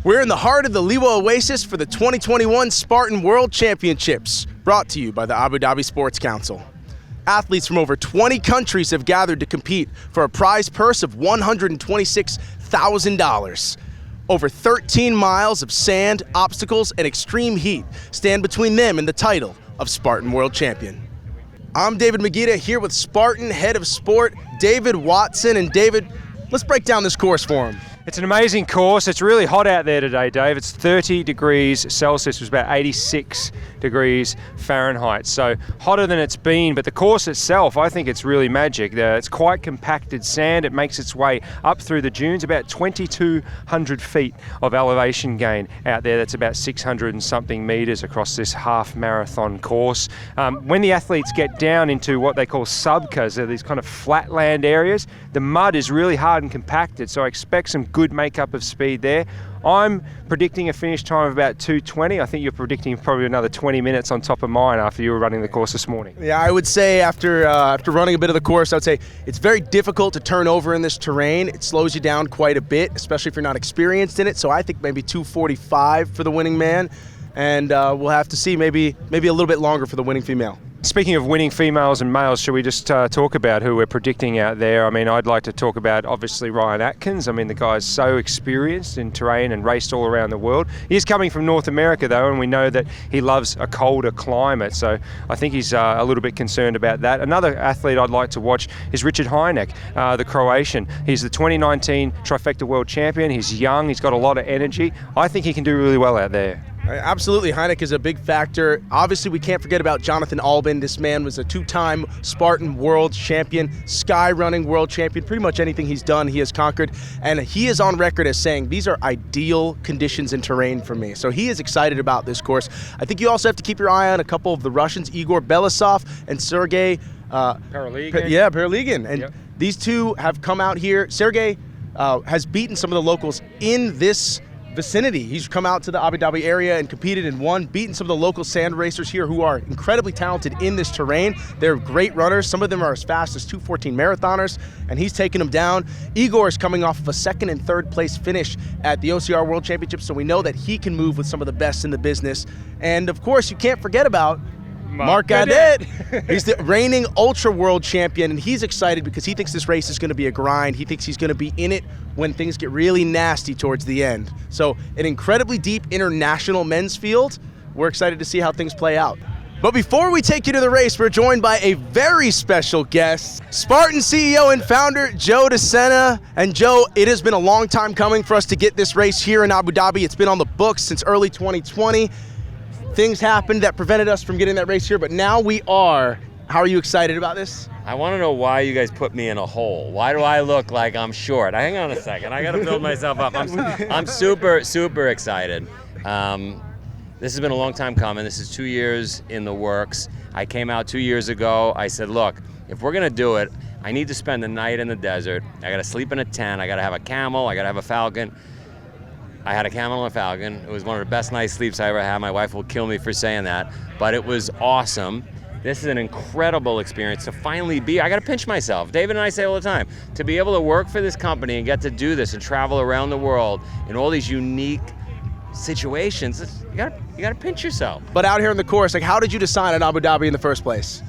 We're in the heart of the Liwa Oasis for the 2021 Spartan World Championships, brought to you by the Abu Dhabi Sports Council. Athletes from over 20 countries have gathered to compete for a prize purse of $126,000. Over 13 miles of sand, obstacles, and extreme heat stand between them and the title of Spartan World Champion. I'm David Magida here with Spartan Head of Sport, David Watson. And David, let's break down this course for him. It's an amazing course. It's really hot out there today, Dave. It's 30 degrees Celsius, which is about 86 degrees Fahrenheit. So hotter than it's been, but the course itself, I think it's really magic. It's quite compacted sand. It makes its way up through the dunes, about 2,200 feet of elevation gain out there. That's about 600 and something meters across this half marathon course. When the athletes get down into what they call subkas, they're these kind of flatland areas, the mud is really hard and compacted, so I expect some good makeup of speed there. I'm predicting a finish time of about 2:20. I think you're predicting probably another 20 minutes on top of mine after you were running the course this morning. Yeah, I would say after running a bit of the course, I would say it's very difficult to turn over in this terrain. It slows you down quite a bit, especially if you're not experienced in it. So I think maybe 2:45 for the winning man, and we'll have to see maybe a little bit longer for the winning female. Speaking of winning females and males, should we just talk about who we're predicting out there? I mean, I'd like to talk about, obviously, Ryan Atkins. I mean, the guy's so experienced in terrain and raced all around the world. He's coming from North America, though, and we know that he loves a colder climate, so I think he's a little bit concerned about that. Another athlete I'd like to watch is Richard Heineck, the Croatian. He's the 2019 Trifecta World Champion. He's young. He's got a lot of energy. I think he can do really well out there. Absolutely, Heineck is a big factor. Obviously, we can't forget about Jonathan Alvin. This man was a two-time Spartan World Champion, sky running World Champion. Pretty much anything he's done, he has conquered. And he is on record as saying, these are ideal conditions and terrain for me. So he is excited about this course. I think you also have to keep your eye on a couple of the Russians, Igor Belousov and Sergey Paraligin. And these two have come out here. Sergey has beaten some of the locals in this vicinity. He's come out to the Abu Dhabi area and competed and won, beaten some of the local sand racers here who are incredibly talented in this terrain. They're great runners. Some of them are as fast as 2:14 marathoners, and he's taking them down. Igor is coming off of a second and third place finish at the OCR World Championship, so we know that he can move with some of the best in the business. And of course, you can't forget about Mark Gadet. He's the reigning Ultra World Champion, and he's excited because he thinks this race is going to be a grind. He thinks he's going to be in it when things get really nasty towards the end. So an incredibly deep international men's field. We're excited to see how things play out. But before we take you to the race, we're joined by a very special guest, Spartan CEO and founder, Joe DeSena. And Joe, it has been a long time coming for us to get this race here in Abu Dhabi. It's been on the books since early 2020. Things happened that prevented us from getting that race here, but now we are. How are you excited about this? I want to know why you guys put me in a hole. Why do I look like I'm short? Hang on a second. I got to build myself up. I'm super, super excited. This has been a long time coming. This is 2 years in the works. I came out 2 years ago. I said, look, if we're going to do it, I need to spend the night in the desert. I got to sleep in a tent. I got to have a camel. I got to have a falcon. I had a camel and a falcon. It was one of the best night's sleeps I ever had. My wife will kill me for saying that, but it was awesome. This is an incredible experience to finally be. I got to pinch myself. David and I say all the time, to be able to work for this company and get to do this and travel around the world in all these unique situations, you got to pinch yourself. But out here in the course, like, how did you decide on Abu Dhabi in the first place?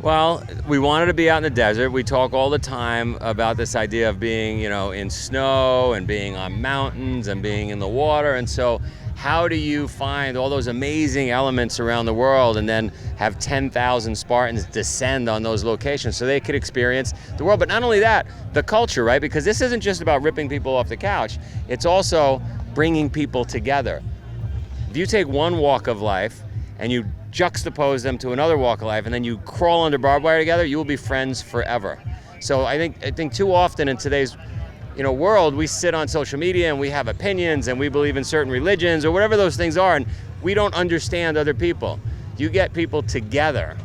Well, we wanted to be out in the desert. We talk all the time about this idea of being, in snow and being on mountains and being in the water. And so how do you find all those amazing elements around the world and then have 10,000 Spartans descend on those locations so they could experience the world? But not only that, the culture, right? Because this isn't just about ripping people off the couch. It's also bringing people together. If you take one walk of life and you juxtapose them to another walk of life, and then you crawl under barbed wire together, you will be friends forever. So I think too often in today's world, we sit on social media and we have opinions and we believe in certain religions or whatever those things are, and we don't understand other people. You get people together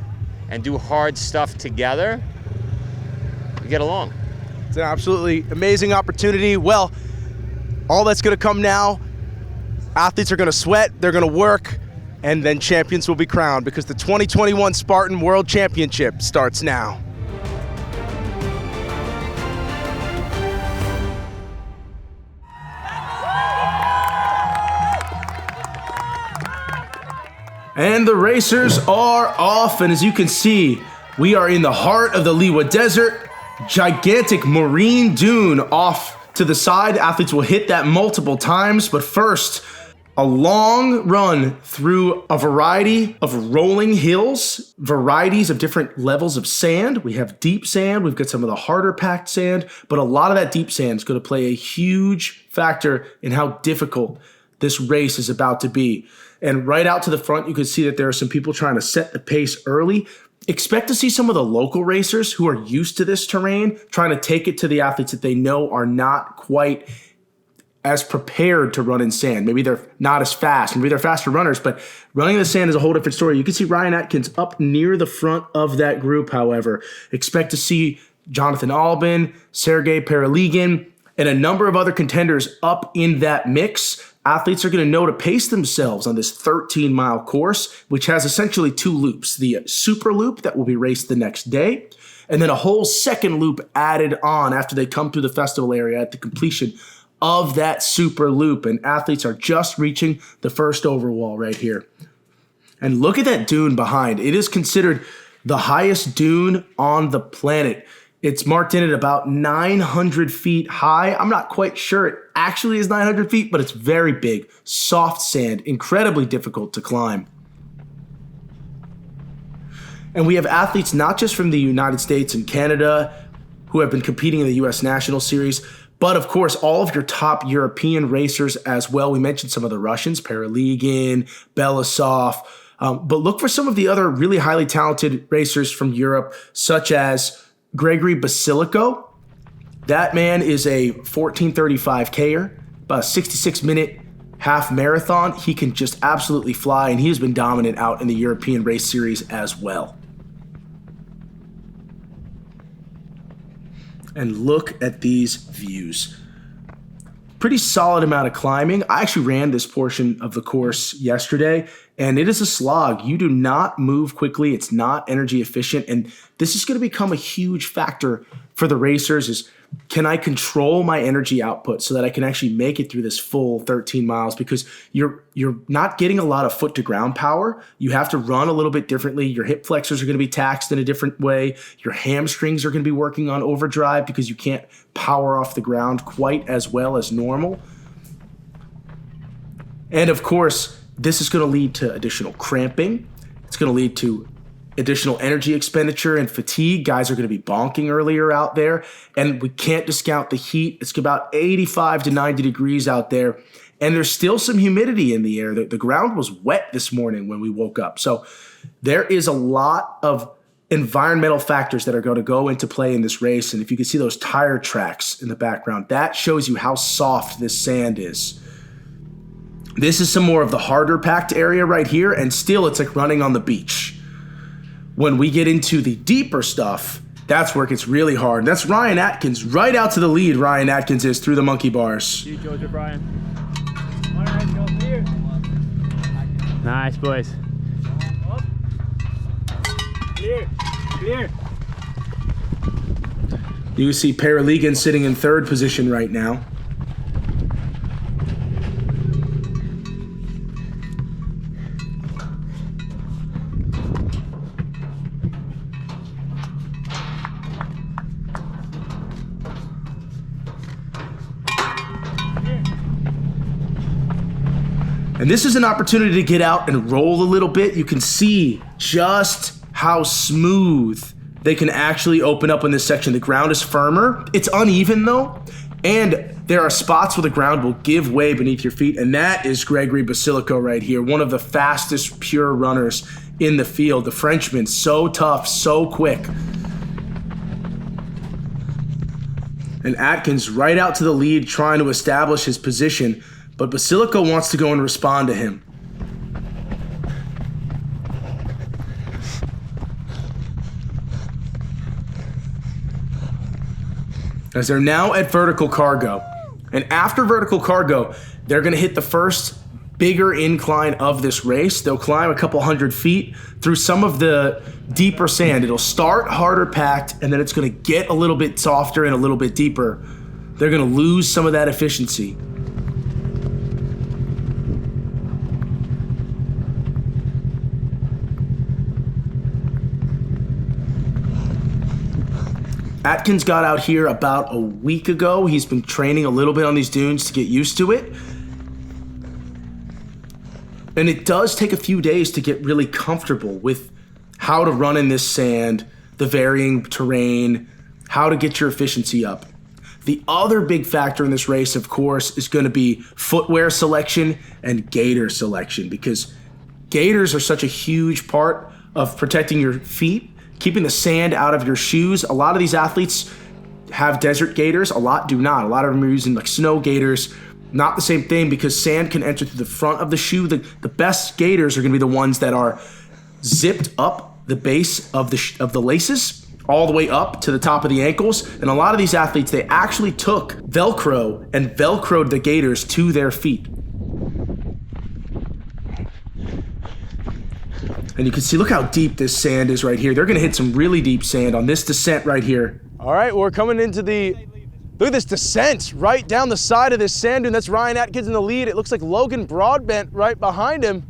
and do hard stuff together, you get along. It's an absolutely amazing opportunity. Well, all that's going to come now, athletes are going to sweat, they're going to work, and then champions will be crowned because the 2021 Spartan World Championship starts now. And the racers are off, and as you can see, we are in the heart of the Liwa Desert. Gigantic marine dune off to the side. Athletes will hit that multiple times, but first, a long run through a variety of rolling hills, varieties of different levels of sand. We have deep sand, we've got some of the harder packed sand, but a lot of that deep sand is going to play a huge factor in how difficult this race is about to be. And right out to the front, you can see that there are some people trying to set the pace early. Expect to see some of the local racers who are used to this terrain trying to take it to the athletes that they know are not quite as prepared to run in sand. Maybe they're not as fast. Maybe they're faster runners, but running in the sand is a whole different story. You can see Ryan Atkins up near the front of that group, however. Expect to see Jonathan Alvin, Sergey Paraligin, and a number of other contenders up in that mix. Athletes are going to know to pace themselves on this 13-mile course, which has essentially two loops. The super loop that will be raced the next day, and then a whole second loop added on after they come through the festival area at the completion of that super loop. And athletes are just reaching the first overwall right here. And look at that dune behind. It is considered the highest dune on the planet. It's marked in at about 900 feet high. I'm not quite sure it actually is 900 feet, but it's very big. Soft sand, incredibly difficult to climb. And we have athletes not just from the United States and Canada who have been competing in the U.S. National Series, but of course, all of your top European racers as well. We mentioned some of the Russians, Paraligin, Belousov, but look for some of the other really highly talented racers from Europe, such as Gregory Basilico. That man is a 14:35Ker, about a 66-minute half marathon. He can just absolutely fly, and he has been dominant out in the European race series as well. And look at these views. Pretty solid amount of climbing. I actually ran this portion of the course yesterday, and it is a slog. You do not move quickly. It's not energy efficient, and this is going to become a huge factor for the racers is, can I control my energy output so that I can actually make it through this full 13 miles? Because you're not getting a lot of foot to ground power. You have to run a little bit differently. Your hip flexors are going to be taxed in a different way. Your hamstrings are going to be working on overdrive because you can't power off the ground quite as well as normal. And of course, this is going to lead to additional cramping. It's going to lead to additional energy expenditure and fatigue. Guys are going to be bonking earlier out there, and we can't discount the heat. It's about 85 to 90 degrees out there, and there's still some humidity in the air. The ground was wet this morning when we woke up. So there is a lot of environmental factors that are going to go into play in this race, and if you can see those tire tracks in the background, that shows you how soft this sand is. This is some more of the harder packed area right here, and still it's like running on the beach. When we get into the deeper stuff, that's where it gets really hard. That's Ryan Atkins, right out to the lead. Ryan Atkins is through the monkey bars. You, Joseph Ryan. All right, go clear. Nice, boys. Clear, clear. You can see Paraligin sitting in third position right now. And this is an opportunity to get out and roll a little bit. You can see just how smooth they can actually open up in this section. The ground is firmer. It's uneven though. And there are spots where the ground will give way beneath your feet. And that is Gregory Basilico right here, one of the fastest pure runners in the field. The Frenchman, so tough, so quick. And Atkins right out to the lead, trying to establish his position. But Basilico wants to go and respond to him. As they're now at vertical cargo. And after vertical cargo, they're going to hit the first bigger incline of this race. They'll climb a couple hundred feet through some of the deeper sand. It'll start harder packed, and then it's going to get a little bit softer and a little bit deeper. They're going to lose some of that efficiency. Atkins got out here about a week ago. He's been training a little bit on these dunes to get used to it. And it does take a few days to get really comfortable with how to run in this sand, the varying terrain, how to get your efficiency up. The other big factor in this race, of course, is going to be footwear selection and gator selection, because gators are such a huge part of protecting your feet, keeping the sand out of your shoes. A lot of these athletes have desert gators, a lot do not. A lot of them are using like snow gators. Not the same thing, because sand can enter through the front of the shoe. The best gators are going to be the ones that are zipped up the base of the laces all the way up to the top of the ankles. And a lot of these athletes, they actually took Velcro and Velcroed the gators to their feet. And you can see, look how deep this sand is right here. They're going to hit some really deep sand on this descent right here. All right, we're coming into look at this descent right down the side of this sand dune. That's Ryan Atkins in the lead. It looks like Logan Broadbent right behind him.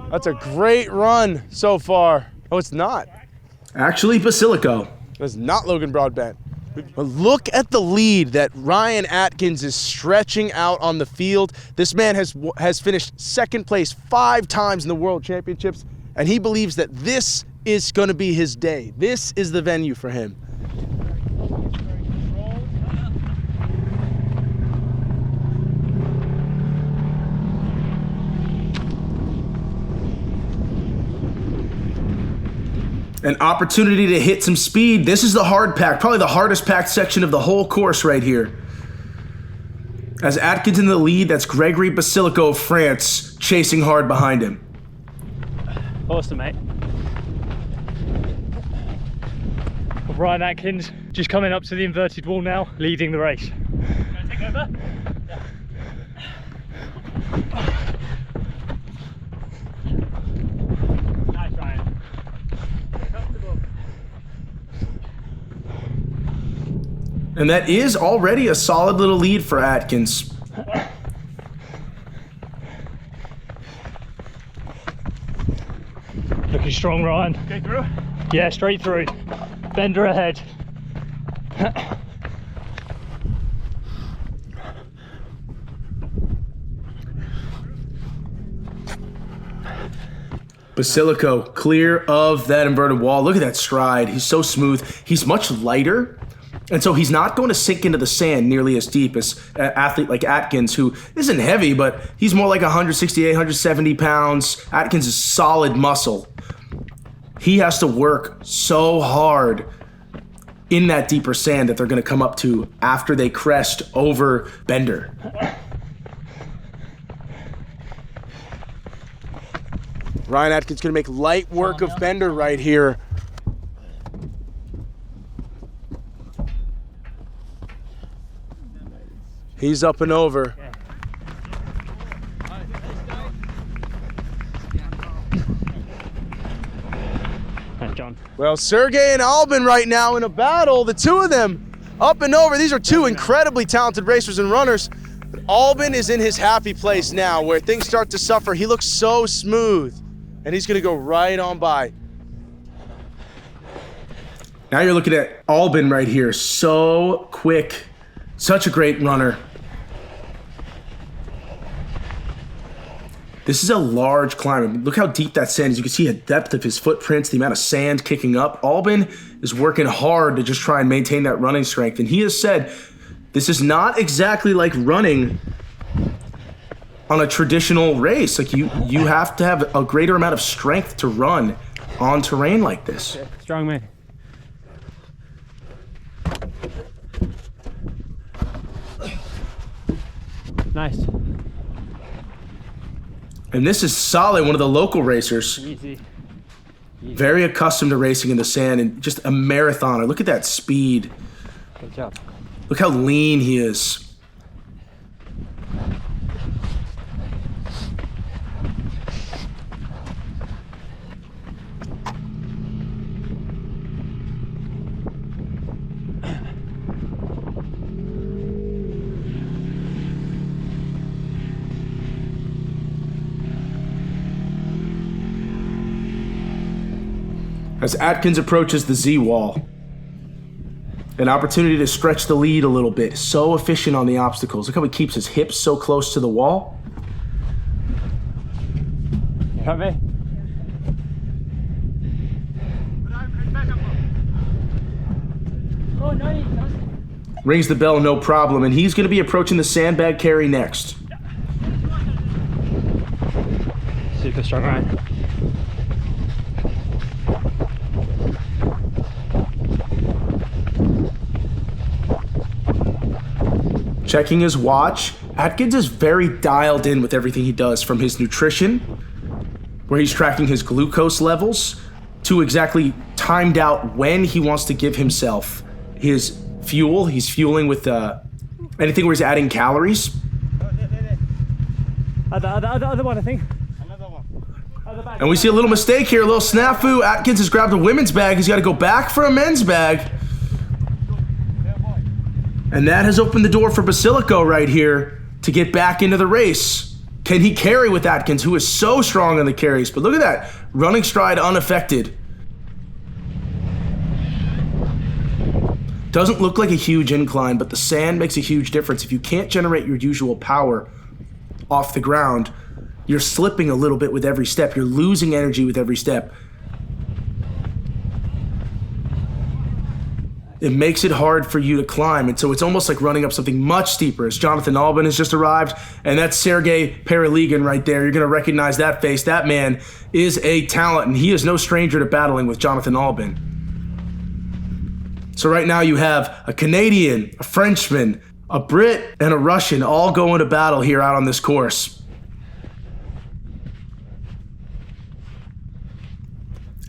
That's a great run so far. Oh, it's not. Actually, Basilico. It's not Logan Broadbent. But look at the lead that Ryan Atkins is stretching out on the field. This man has finished second place 5 times in the World Championships, and he believes that this is going to be his day. This is the venue for him. An opportunity to hit some speed. This is the hard pack, probably the hardest packed section of the whole course right here. As Atkins in the lead, that's Gregory Basilico of France chasing hard behind him. Awesome, mate. Ryan Atkins just coming up to the inverted wall now, leading the race. Can I take over? Nice, Ryan. Comfortable. And that is already a solid little lead for Atkins. Looking strong, Ryan. Go through? Yeah, straight through. Bender ahead. Basilico clear of that inverted wall. Look at that stride. He's so smooth. He's much lighter, and so he's not going to sink into the sand nearly as deep as an athlete like Atkins, who isn't heavy, but he's more like 168, 170 pounds. Atkins is solid muscle. He has to work so hard in that deeper sand that they're going to come up to after they crest over Bender. Ryan Atkins going to make light work of Bender right here. He's up and over. John. Well, Sergey and Alvin right now in a battle. The two of them up and over. These are two incredibly talented racers and runners. But Alvin is in his happy place now where things start to suffer. He looks so smooth, and he's going to go right on by. Now you're looking at Alvin right here. So quick. Such a great runner. This is a large climb. I mean, look how deep that sand is. You can see the depth of his footprints, the amount of sand kicking up. Alvin is working hard to just try and maintain that running strength. And he has said, this is not exactly like running on a traditional race. Like you have to have a greater amount of strength to run on terrain like this. Strong, man. Nice. And this is solid, one of the local racers. Easy. Very accustomed to racing in the sand and just a marathoner. Look at that speed. Good job. Look how lean he is. as Atkins approaches the Z-wall. An opportunity to stretch the lead a little bit. So efficient on the obstacles. Look how he keeps his hips so close to the wall. You got me? Oh, no, Rings the bell, no problem, and he's going to be approaching the sandbag carry next. super strong, right? Checking his watch, Atkins is very dialed in with everything he does, from his nutrition, where he's tracking his glucose levels, to exactly timed out when he wants to give himself his fuel. He's fueling with anything where he's adding calories. Other one, I think. And we see a little mistake here, a little snafu. Atkins has grabbed a women's bag. He's got to go back for a men's bag. And that has opened the door for Basilico right here to get back into the race. Can he carry with Atkins, who is so strong on the carries? But look at that, running stride unaffected. Doesn't look like a huge incline, but the sand makes a huge difference. If you can't generate your usual power off the ground, you're slipping a little bit with every step. You're losing energy with every step. It makes it hard for you to climb, and so it's almost like running up something much steeper. As Jonathan Alvin has just arrived, and that's Sergey Paraligan right there. You're going to recognize that face. That man is a talent, and he is no stranger to battling with Jonathan Alvin. So right now you have a Canadian, a Frenchman, a Brit, and a Russian all going to battle here out on this course.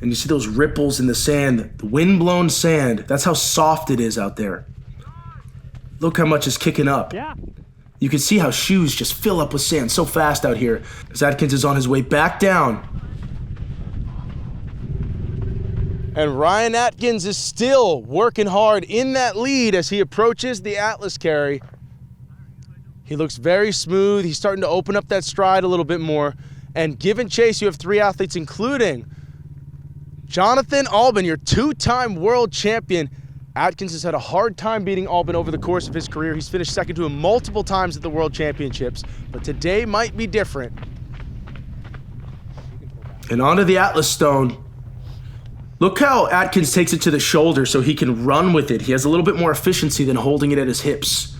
And you see those ripples in the sand, the wind-blown sand. That's how soft it is out there. Look how much is kicking up. Yeah. You can see how shoes just fill up with sand so fast out here as Atkins is on his way back down. And Ryan Atkins is still working hard in that lead as he approaches the Atlas carry. He looks very smooth. He's starting to open up that stride a little bit more. And given chase, you have three athletes, including Jonathan Alvin, your two-time world champion. Atkins has had a hard time beating Alvin over the course of his career. He's finished second to him multiple times at the World Championships, but today might be different. And onto the Atlas stone. Look how Atkins takes it to the shoulder so he can run with it. He has a little bit more efficiency than holding it at his hips.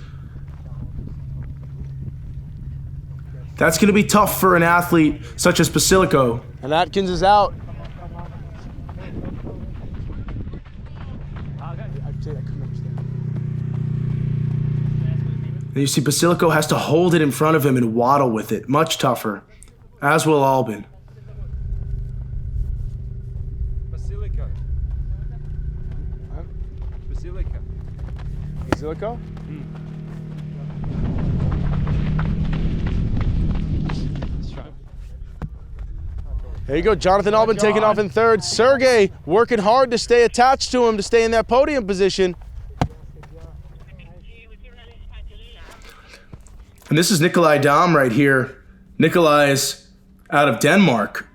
That's going to be tough for an athlete such as Basilico. And Atkins is out. And you see Basilico has to hold it in front of him and waddle with it. Much tougher. As will Alvin. Basilico. Basilico. Basilico? There you go, Jonathan Alvin taking off in third. Sergey working hard to stay attached to him, to stay in that podium position. And this is Nikolai Dahm right here. Nikolai is out of Denmark.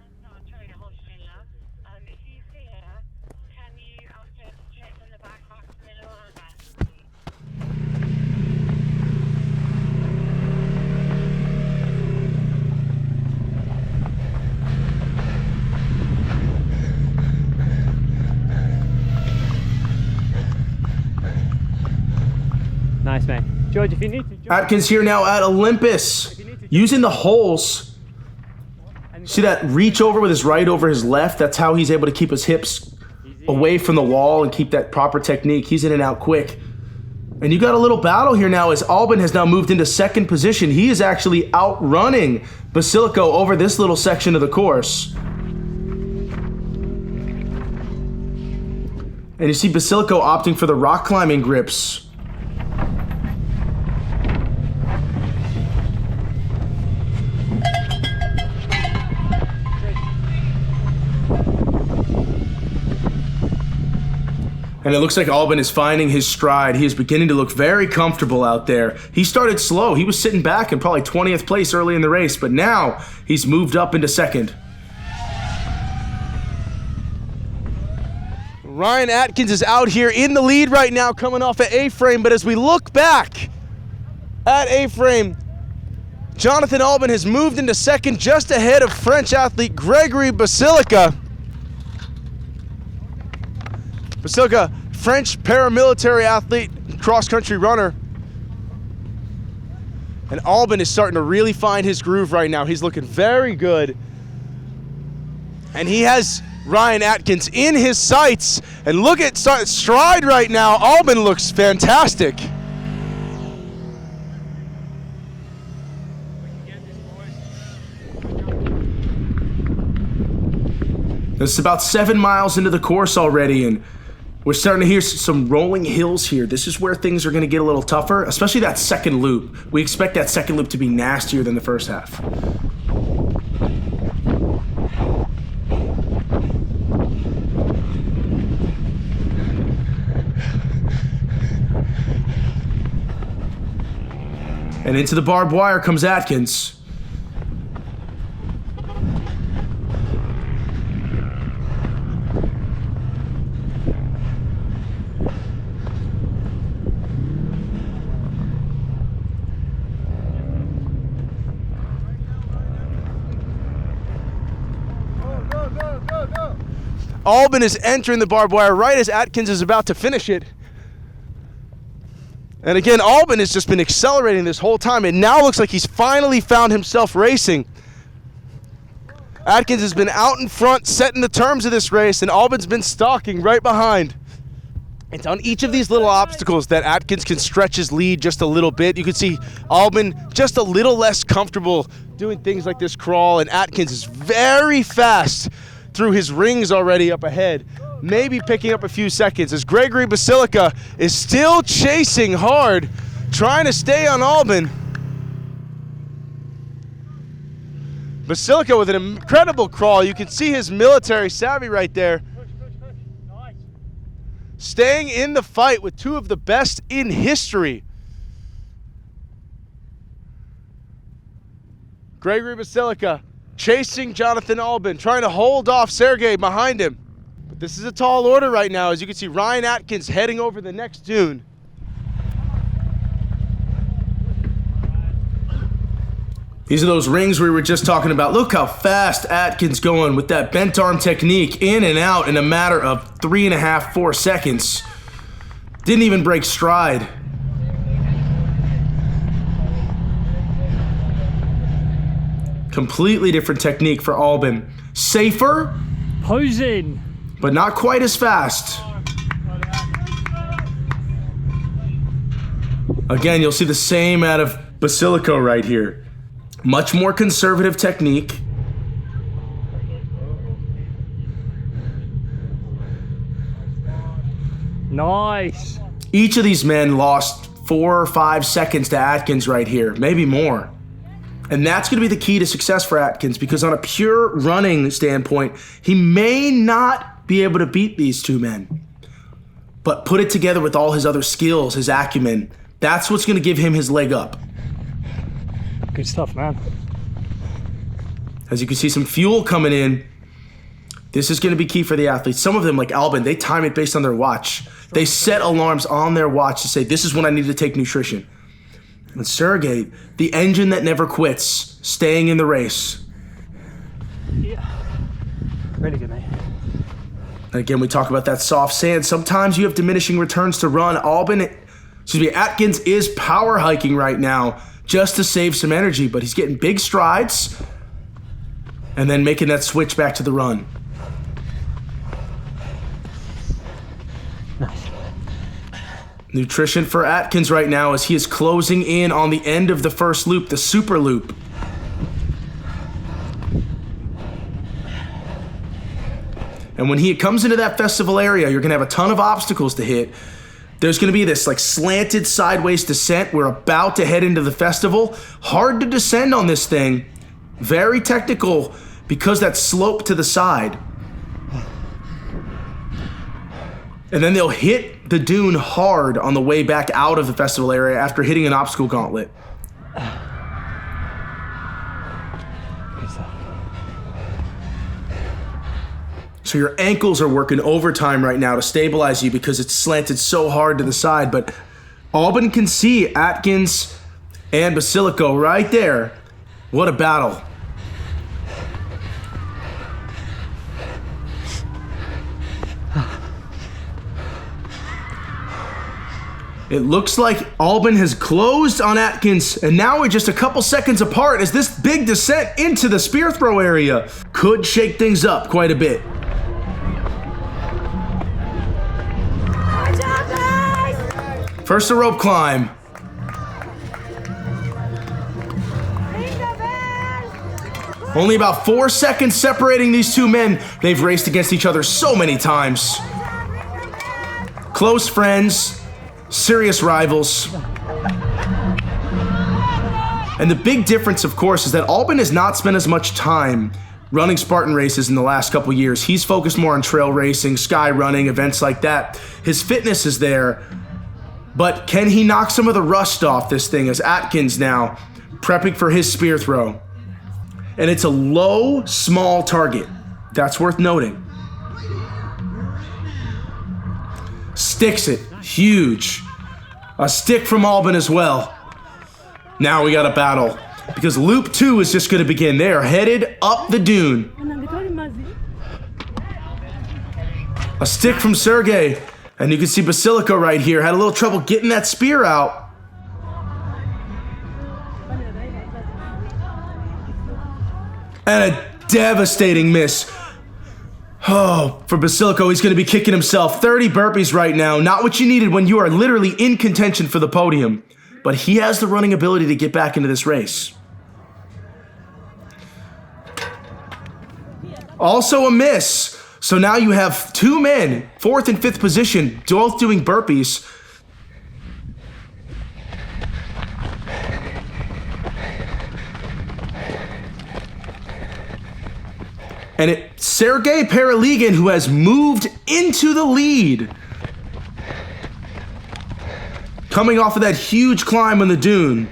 Nice, mate. George, if you need to. Atkins here now at Olympus, using the holes. See that reach over with his right over his left? That's how he's able to keep his hips away from the wall and keep that proper technique. He's in and out quick. And you got a little battle here now as Alvin has now moved into second position. He is actually outrunning Basilico over this little section of the course. And you see Basilico opting for the rock climbing grips. And it looks like Alvin is finding his stride. He is beginning to look very comfortable out there. He started slow. He was sitting back in probably 20th place early in the race, but now he's moved up into second. Ryan Atkins is out here in the lead right now, coming off at A-frame, but as we look back at A-frame, Jonathan Alvin has moved into second just ahead of French athlete Gregory Basilico. Basilico, French paramilitary athlete, cross-country runner. And Alvin is starting to really find his groove right now. He's looking very good. And he has Ryan Atkins in his sights. And look at stride right now. Alvin looks fantastic. It's about 7 miles into the course already, and we're starting to hear some rolling hills here. This is where things are going to get a little tougher, especially that second loop. We expect that second loop to be nastier than the first half. And into the barbed wire comes Atkins. Alvin is entering the barbed wire right as Atkins is about to finish it. And again, Alvin has just been accelerating this whole time. It now looks like he's finally found himself racing. Atkins has been out in front, setting the terms of this race, and Alvin's been stalking right behind. It's on each of these little obstacles that Atkins can stretch his lead just a little bit. You can see Alvin just a little less comfortable doing things like this crawl, and Atkins is very fast through his rings already up ahead, maybe picking up a few seconds as Gregory Basilico is still chasing hard, trying to stay on Alvin. Basilico with an incredible crawl. You can see his military savvy right there. Nice. Staying in the fight with two of the best in history. Gregory Basilico chasing Jonathan Alvin, trying to hold off Sergey behind him. But this is a tall order right now, as you can see Ryan Atkins heading over the next dune. These are those rings we were just talking about. Look how fast Atkins going with that bent arm technique, in and out in a matter of 3.5, 4 seconds. Didn't even break stride. Completely different technique for Alvin. Safer, Posing. but not quite as fast. Again, you'll see the same out of Basilico right here. Much more conservative technique. Nice. Each of these men lost 4 or 5 seconds to Atkins right here, maybe more. And that's going to be the key to success for Atkins, because on a pure running standpoint, he may not be able to beat these two men. But put it together with all his other skills, his acumen, that's what's going to give him his leg up. Good stuff, man. As you can see, some fuel coming in. This is going to be key for the athletes. Some of them, like Alvin, they time it based on their watch. They set alarms on their watch to say, this is when I need to take nutrition. And Sergey, the engine that never quits, staying in the race. Yeah. Really good, mate. Again, we talk about that soft sand. Sometimes you have diminishing returns to run. Atkins is power hiking right now just to save some energy, but he's getting big strides and then making that switch back to the run. Nice. Nutrition for Atkins right now as he is closing in on the end of the first loop, the super loop. And when he comes into that festival area, you're gonna have a ton of obstacles to hit. There's gonna be this like slanted sideways descent. We're about to head into the festival. Hard to descend on this thing. Very technical because that slope to the side. And then they'll hit the dune hard on the way back out of the festival area after hitting an obstacle gauntlet. So your ankles are working overtime right now to stabilize you because it's slanted so hard to the side. But Alvin can see Atkins and Basilico right there. What a battle. It looks like Alvin has closed on Atkins, and now we're just a couple seconds apart as this big descent into the spear throw area could shake things up quite a bit. First the rope climb. Only about 4 seconds separating these two men. They've raced against each other so many times. Close friends. Serious rivals. And the big difference, of course, is that Alvin has not spent as much time running Spartan races in the last couple years. He's focused more on trail racing, sky running, events like that. His fitness is there, but can he knock some of the rust off this thing as Atkins now prepping for his spear throw? And it's a low, small target. That's worth noting. Sticks it. Huge. A stick from Alvin as well. Now we got a battle because loop 2 is just going to begin. They are headed up the dune. A stick from Sergey. And you can see Basilico right here had a little trouble getting that spear out. And a devastating miss. Oh, for Basilico, he's going to be kicking himself. 30 burpees right now. Not what you needed when you are literally in contention for the podium. But he has the running ability to get back into this race. Also a miss. So now you have two men, 4th and 5th position, both doing burpees. And it's Sergey Paraligan who has moved into the lead. Coming off of that huge climb on the dune.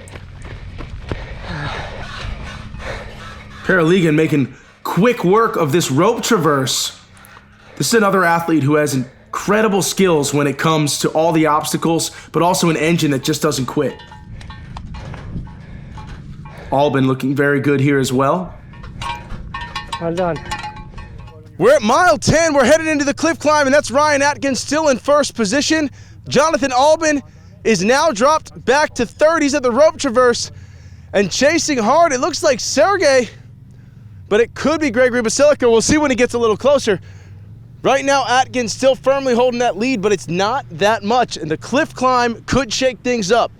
Paraligan making quick work of this rope traverse. This is another athlete who has incredible skills when it comes to all the obstacles, but also an engine that just doesn't quit. Alvin looking very good here as well. Well done. We're at mile 10. We're headed into the cliff climb, and that's Ryan Atkins still in first position. Jonathan Alvin is now dropped back to third. He's at the rope traverse and chasing hard. It looks like Sergey, but it could be Gregory Basilico. We'll see when he gets a little closer. Right now, Atkins still firmly holding that lead, but it's not that much, and the cliff climb could shake things up.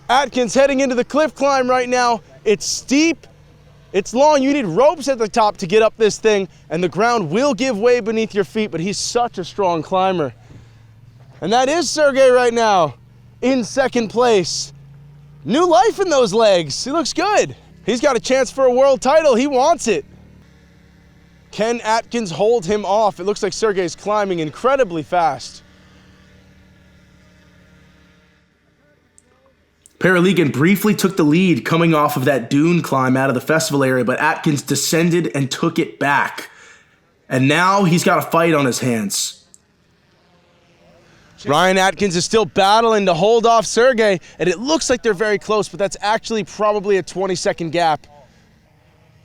Atkins heading into the cliff climb right now. It's steep, it's long. You need ropes at the top to get up this thing, and the ground will give way beneath your feet, but he's such a strong climber. And that is Sergey right now in second place. New life in those legs. He looks good. He's got a chance for a world title. He wants it. Can Atkins hold him off? It looks like Sergey's climbing incredibly fast. Paraligan briefly took the lead coming off of that dune climb out of the festival area, but Atkins descended and took it back. And now he's got a fight on his hands. Ryan Atkins is still battling to hold off Sergey, and it looks like they're very close, but that's actually probably a 20-second gap.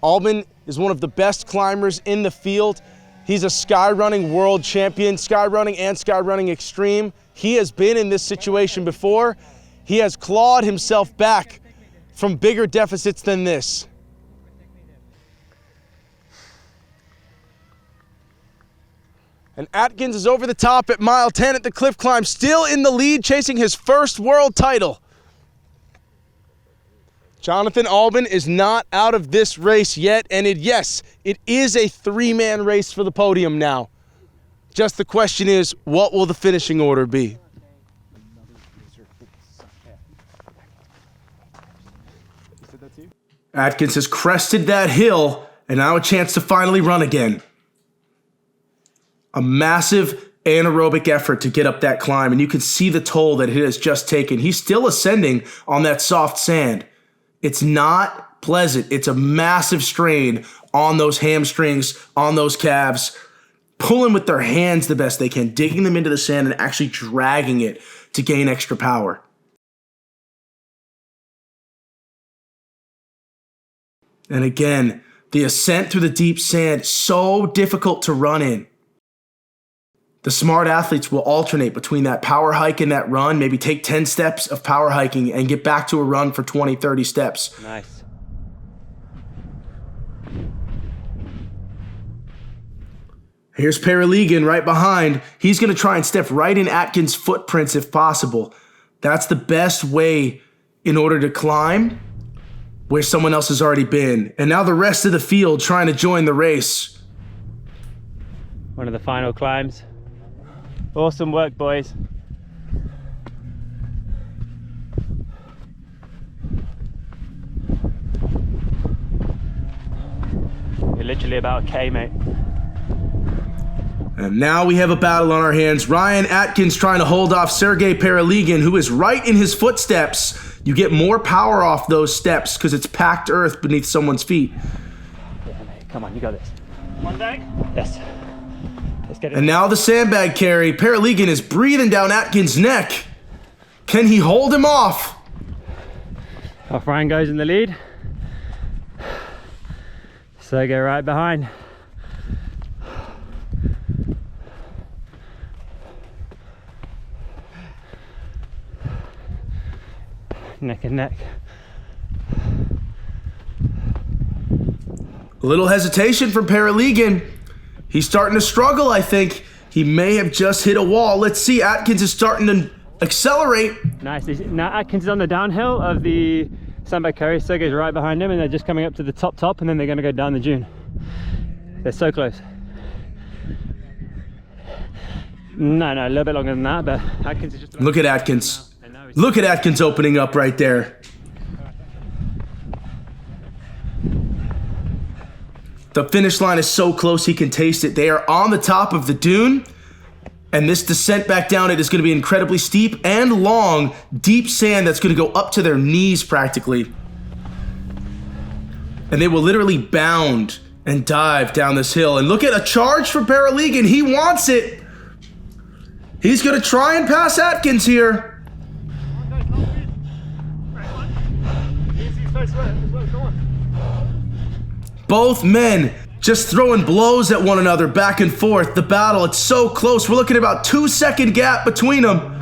Alvin is one of the best climbers in the field. He's a skyrunning world champion, skyrunning and skyrunning extreme. He has been in this situation before. He has clawed himself back from bigger deficits than this. And Atkins is over the top at mile 10 at the cliff climb, still in the lead, chasing his first world title. Jonathan Alvin is not out of this race yet, and yes, it is a 3-man race for the podium now. Just the question is, what will the finishing order be? Atkins has crested that hill, and now a chance to finally run again. A massive anaerobic effort to get up that climb, and you can see the toll that it has just taken. He's still ascending on that soft sand. It's not pleasant. It's a massive strain on those hamstrings, on those calves, pulling with their hands the best they can, digging them into the sand and actually dragging it to gain extra power. And again, the ascent through the deep sand, so difficult to run in. The smart athletes will alternate between that power hike and that run, maybe take 10 steps of power hiking and get back to a run for 20, 30 steps. Nice. Here's Paralegan right behind. He's going to try and step right in Atkins' footprints if possible. That's the best way in order to climb where someone else has already been. And now the rest of the field trying to join the race. One of the final climbs. Awesome work, boys. You're literally about a K, mate. And now we have a battle on our hands. Ryan Atkins trying to hold off Sergey Paralegan, who is right in his footsteps. You get more power off those steps because it's packed earth beneath someone's feet. Yeah, mate. Come on, you got this. One bag? Yes. Let's get it. And now the sandbag carry. Paralegan is breathing down Atkins' neck. Can he hold him off? Off Ryan goes in the lead. Sergey right behind. Neck and neck. A little hesitation from Paralegan. He's starting to struggle, I think. He may have just hit a wall. Let's see, Atkins is starting to accelerate. Nice. Now Atkins is on the downhill of the sandbag carry. Sergey's right behind him and they're just coming up to the top and then they're going to go down the dune. They're so close. No, a little bit longer than that, but Atkins is just... Look at Atkins. Look at Atkins opening up right there. The finish line is so close he can taste it. They are on the top of the dune, and this descent back down it is going to be incredibly steep and long, deep sand that's going to go up to their knees practically. And they will literally bound and dive down this hill. And look at a charge for Paralegan. He wants it. He's going to try and pass Atkins here. Both men just throwing blows at one another back and forth. The battle, it's so close. We're looking at about 2-second gap between them.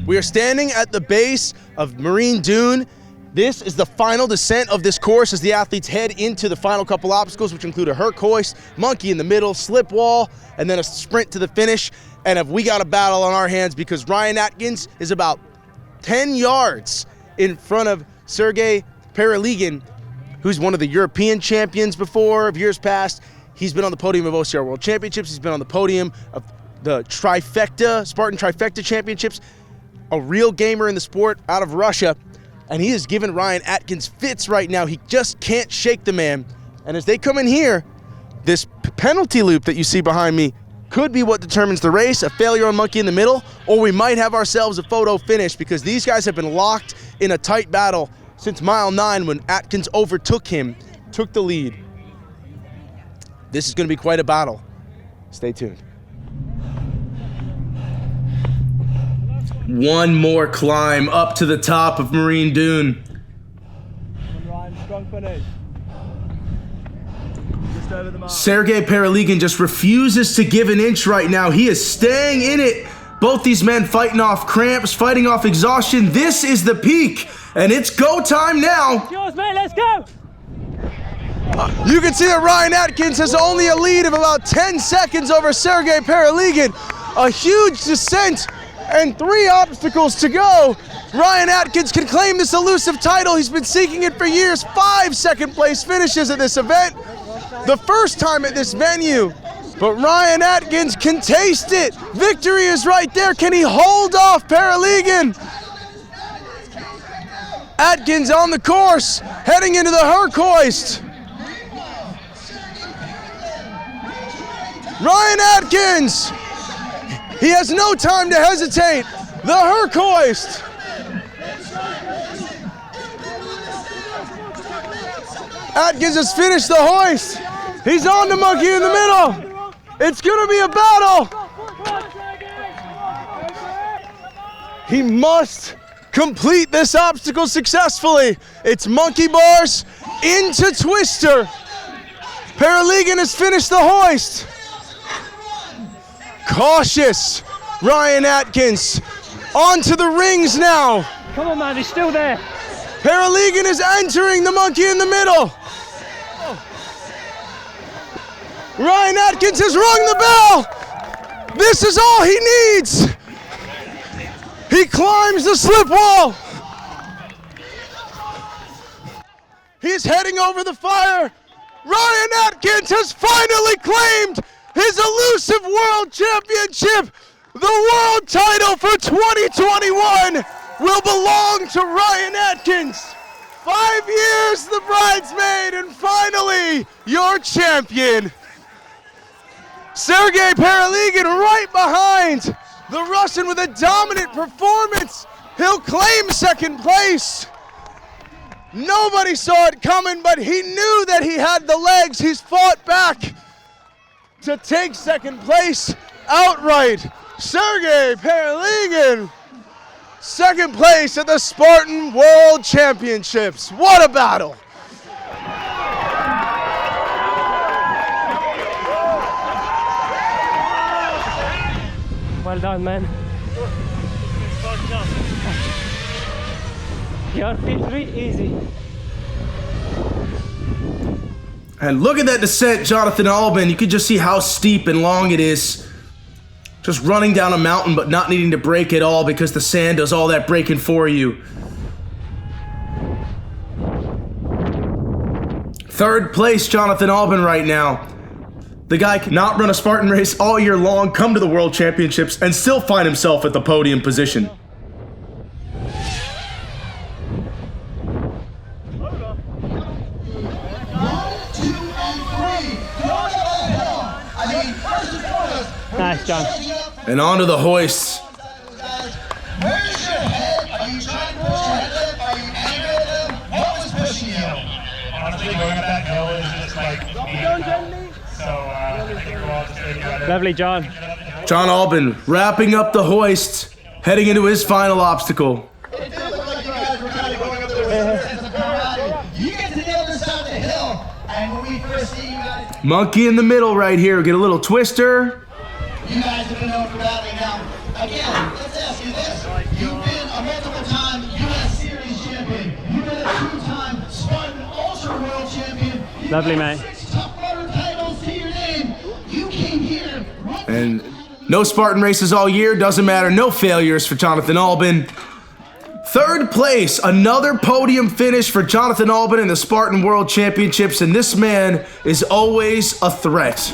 We are standing at the base of Marine Dune. This is the final descent of this course as the athletes head into the final couple obstacles, which include a Herc hoist, monkey in the middle, slip wall, and then a sprint to the finish. And we got a battle on our hands because Ryan Atkins is about 10 yards in front of Sergey Paralegan, who's one of the European champions before of years past. He's been on the podium of OCR World Championships. He's been on the podium of the Spartan Trifecta Championships, a real gamer in the sport out of Russia. And he has given Ryan Atkins fits right now. He just can't shake the man. And as they come in here, this penalty loop that you see behind me could be what determines the race, a failure on monkey in the middle, or we might have ourselves a photo finish because these guys have been locked in a tight battle since mile 9 when Atkins overtook him, took the lead. This is going to be quite a battle. Stay tuned. One more climb up to the top of Marine Dune. Sergey Paralegan just refuses to give an inch right now. He is staying in it. Both these men fighting off cramps, fighting off exhaustion. This is the peak, and it's go time now. It's yours, mate. Let's go. You can see that Ryan Atkins has only a lead of about 10 seconds over Sergey Paralegan. A huge descent and 3 obstacles to go. Ryan Atkins can claim this elusive title. He's been seeking it for years. 5 second-place finishes at this event. The first time at this venue. But Ryan Atkins can taste it. Victory is right there. Can he hold off Paralegan? Atkins on the course, heading into the Herc hoist. Ryan Atkins, he has no time to hesitate. The Herc hoist. Atkins has finished the hoist. He's on the monkey in the middle. It's gonna be a battle. He must complete this obstacle successfully. It's monkey bars into twister. Paralegan has finished the hoist. Cautious, Ryan Atkins onto the rings now. Come on, man, he's still there. Paralegan is entering the monkey in the middle. Ryan Atkins has rung the bell. This is all he needs. He climbs the slip wall. He's heading over the fire. Ryan Atkins has finally claimed his elusive world championship. The world title for 2021 will belong to Ryan Atkins. 5 years the bridesmaid, and finally your champion. Sergey Paralegan right behind the Russian with a dominant performance. He'll claim second place. Nobody saw it coming, but he knew that he had the legs. He's fought back to take second place outright. Sergey Paralegan, second place at the Spartan World Championships. What a battle. Well done, man. Your P3 easy. And look at that descent, Jonathan Alvin. You can just see how steep and long it is. Just running down a mountain but not needing to brake at all because the sand does all that braking for you. Third place, Jonathan Alvin right now. The guy cannot run a Spartan race all year long, come to the World Championships, and still find himself at the podium position. Nice, John. And onto the hoists. Where's your head? Are you trying to push your head up? Are you angry at them? What was pushing you? Honestly, going up that hill is just like me. So I think we're all just thinking about it. Lovely, John. John Alvin wrapping up the hoist, heading into his final obstacle. It did look like you guys were kind of going up there as a parade. You get to the other side of the hill, and when we first see you guys, Monkey in the middle right here. Get a little twister. you guys have been known for battling now. Again, let's ask you this. You've been a multiple-time U.S. Series champion. You've been a two-time Spartan Ultra World champion. You've Lovely, got mate. 6 Top Runner titles to your name. You came here. And no Spartan races all year. Doesn't matter. No failures for Jonathan Alvin. Third place, another podium finish for Jonathan Alvin in the Spartan World Championships, and this man is always a threat.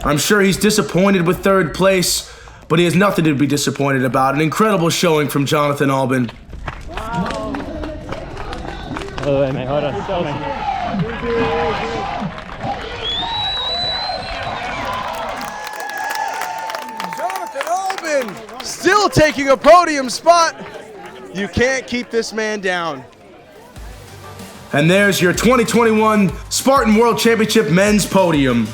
I'm sure he's disappointed with third place, but he has nothing to be disappointed about. An incredible showing from Jonathan Alvin. Oh, wait, mate, hold on. Still taking a podium spot. You can't keep this man down. And there's your 2021 Spartan World Championship men's podium.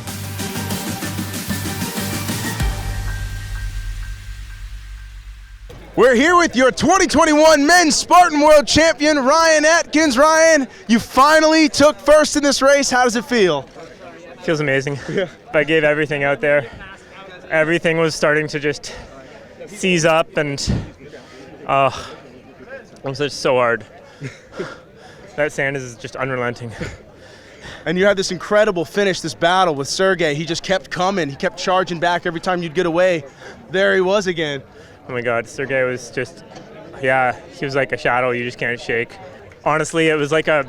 We're here with your 2021 men's Spartan World Champion, Ryan Atkins. Ryan, you finally took first in this race. How does it feel? Feels amazing. I gave everything out there. Everything was starting to just seize up, and it was just so hard. That sand is just unrelenting. And you had this incredible finish, this battle with Sergey. He just kept coming. He kept charging back every time you'd get away. There he was again. Oh my God, Sergey was just, he was like a shadow you just can't shake. Honestly, it was like I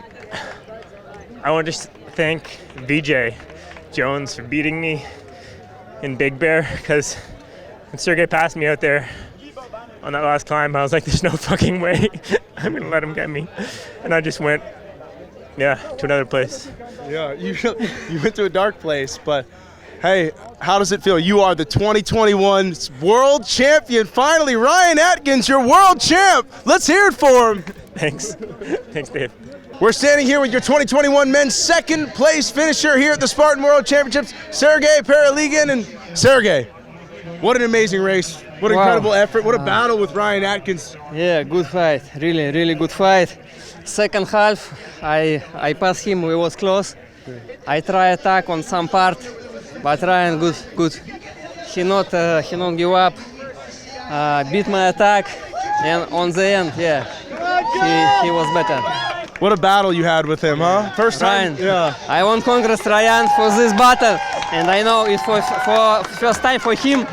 want to just thank VJ Jones for beating me in Big Bear, because when Sergey passed me out there on that last climb, I was like, there's no fucking way I'm gonna let him get me. And I just went, to another place. Yeah, you went to a dark place, but hey, how does it feel? You are the 2021 world champion. Finally, Ryan Atkins, your world champ. Let's hear it for him. Thanks. Thanks, Dave. We're standing here with your 2021 men's second place finisher here at the Spartan World Championships, Sergey Paraligin. And Sergey, what an amazing race. What an incredible effort. What a battle with Ryan Atkins. Yeah, good fight. Really, really good fight. Second half, I passed him. We was close. I try attack on some part, but Ryan good. He not give up. Beat my attack, and on the end, yeah, he was better. What a battle you had with him, huh? First time? Ryan, yeah. I want congrats Ryan for this battle, and I know it's for first time for him.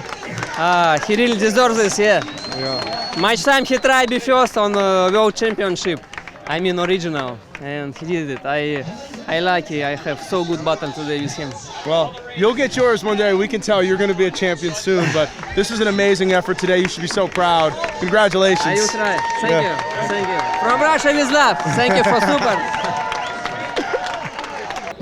He really deserves this, yeah. Much time he tried be first on World Championship. I mean original, and he did it. I like it. I have so good battle today with him. Well, you'll get yours one day. We can tell you're going to be a champion soon, but this is an amazing effort today. You should be so proud. Congratulations. I will try. Thank you. From Russia with love. Thank you for super.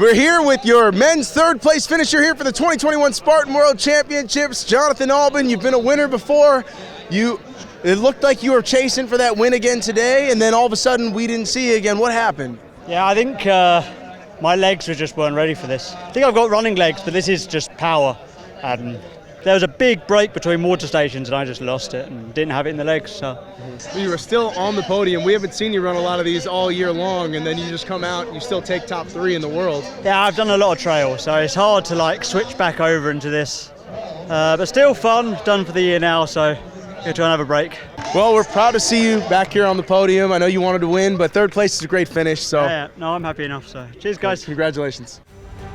We're here with your men's third place finisher here for the 2021 Spartan World Championships, Jonathan Alvin. You've been a winner before. It looked like you were chasing for that win again today, and then all of a sudden we didn't see you again. What happened? Yeah, I think my legs just weren't ready for this. I think I've got running legs, but this is just power. And there was a big break between water stations, and I just lost it and didn't have it in the legs. So you were still on the podium. We haven't seen you run a lot of these all year long, and then you just come out and you still take top 3 in the world. Yeah, I've done a lot of trail, so it's hard to switch back over into this. But still fun, done for the year now, so going to try and have a break. Well, we're proud to see you back here on the podium. I know you wanted to win, but third place is a great finish. So yeah, no, I'm happy enough. So cheers, guys. Congratulations.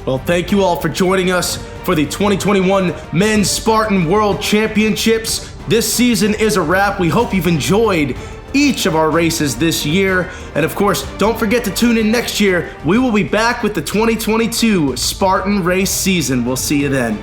Well, thank you all for joining us for the 2021 Men's Spartan World Championships. This season is a wrap. We hope you've enjoyed each of our races this year. And of course, don't forget to tune in next year. We will be back with the 2022 Spartan race season. We'll see you then.